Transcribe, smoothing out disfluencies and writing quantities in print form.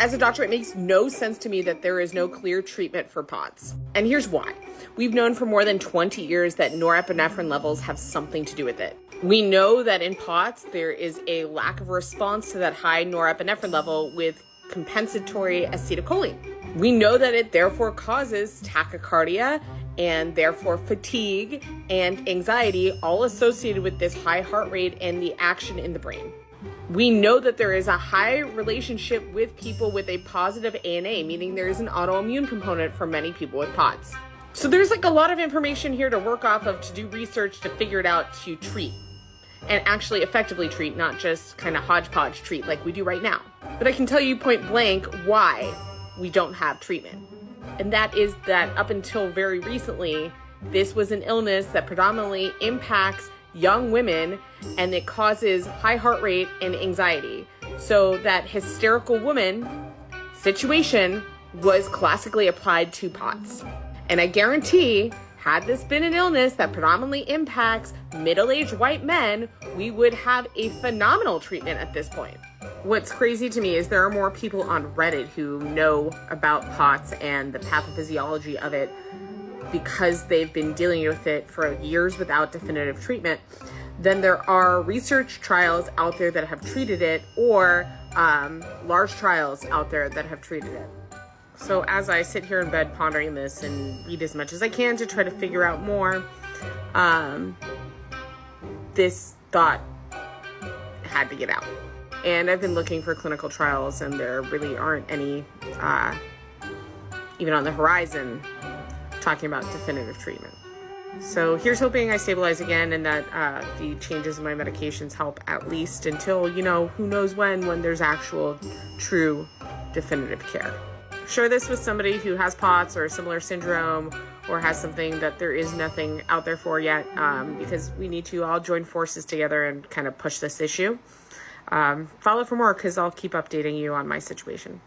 As a doctor, it makes no sense to me that there is no clear treatment for POTS. And here's why. We've known for more than 20 years that norepinephrine levels have something to do with it. We know that in POTS, there is a lack of response to that high norepinephrine level with compensatory acetylcholine. We know that it therefore causes tachycardia and therefore fatigue and anxiety, all associated with this high heart rate and the action in the brain. We know that there is a high relationship with people with a positive ANA, meaning there is an autoimmune component for many people with POTS. So there's like a lot of information here to work off of, to do research to figure it out, to treat and actually effectively treat, not just kind of hodgepodge treat like we do right now. But I can tell you point blank why we don't have treatment. And that is that up until very recently, this was an illness that predominantly impacts young women, and it causes high heart rate and anxiety. So that hysterical woman situation was classically applied to POTS. And I guarantee, had this been an illness that predominantly impacts middle-aged white men, we would have a phenomenal treatment at this point. What's crazy to me is there are more people on Reddit who know about POTS and the pathophysiology of it, because they've been dealing with it for years without definitive treatment, then there are research trials out there that have treated it, or large trials out there that have treated it. So as I sit here in bed pondering this and read as much as I can to try to figure out more, this thought had to get out. And I've been looking for clinical trials, and there really aren't any, even on the horizon, talking about definitive treatment. So here's hoping I stabilize again, and that the changes in my medications help, at least until, who knows when there's actual true definitive care. Share this with somebody who has POTS or a similar syndrome, or has something that there is nothing out there for yet, because we need to all join forces together and kind of push this issue. Follow for more, because I'll keep updating you on my situation.